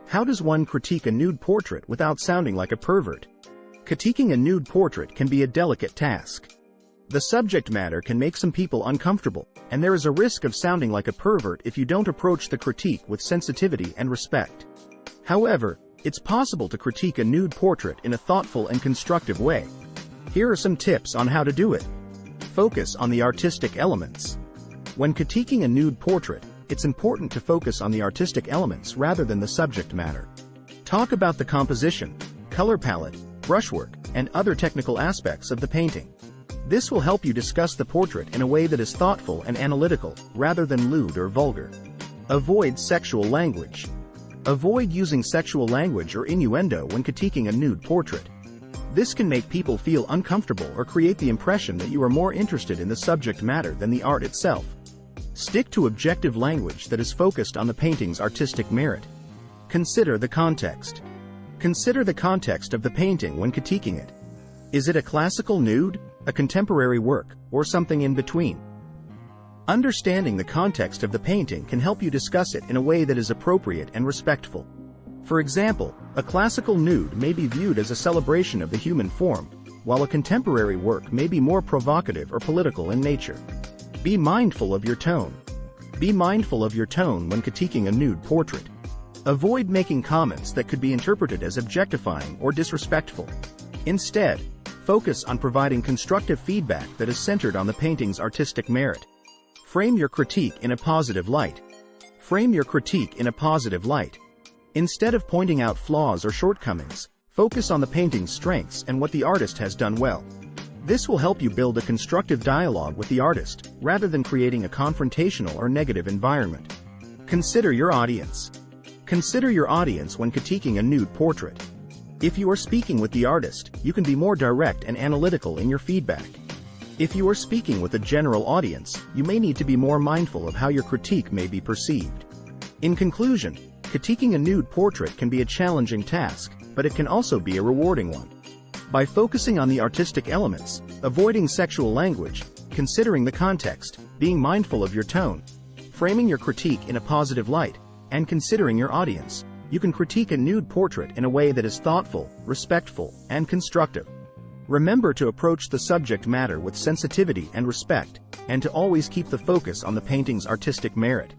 How does one critique a nude portrait without sounding like a pervert? Critiquing a nude portrait can be a delicate task. The subject matter can make some people uncomfortable, and there is a risk of sounding like a pervert if you don't approach the critique with sensitivity and respect. However, it's possible to critique a nude portrait in a thoughtful and constructive way. Here are some tips on how to do it. Focus on the artistic elements. When critiquing a nude portrait, it's important to focus on the artistic elements rather than the subject matter. Talk about the composition, color palette, brushwork, and other technical aspects of the painting. This will help you discuss the portrait in a way that is thoughtful and analytical, rather than lewd or vulgar. Avoid sexual language. Avoid using sexual language or innuendo when critiquing a nude portrait. This can make people feel uncomfortable or create the impression that you are more interested in the subject matter than the art itself. Stick to objective language that is focused on the painting's artistic merit. Consider the context. Consider the context of the painting when critiquing it. Is it a classical nude, a contemporary work, or something in between? Understanding the context of the painting can help you discuss it in a way that is appropriate and respectful. For example, a classical nude may be viewed as a celebration of the human form, while a contemporary work may be more provocative or political in nature. Be mindful of your tone. Be mindful of your tone when critiquing a nude portrait. Avoid making comments that could be interpreted as objectifying or disrespectful. Instead, focus on providing constructive feedback that is centered on the painting's artistic merit. Frame your critique in a positive light. Frame your critique in a positive light. Instead of pointing out flaws or shortcomings, focus on the painting's strengths and what the artist has done well. This will help you build a constructive dialogue with the artist, rather than creating a confrontational or negative environment. Consider your audience. Consider your audience when critiquing a nude portrait. If you are speaking with the artist, you can be more direct and analytical in your feedback. If you are speaking with a general audience, you may need to be more mindful of how your critique may be perceived. In conclusion, critiquing a nude portrait can be a challenging task, but it can also be a rewarding one. By focusing on the artistic elements, avoiding sexual language, considering the context, being mindful of your tone, framing your critique in a positive light, and considering your audience, you can critique a nude portrait in a way that is thoughtful, respectful, and constructive. Remember to approach the subject matter with sensitivity and respect, and to always keep the focus on the painting's artistic merit.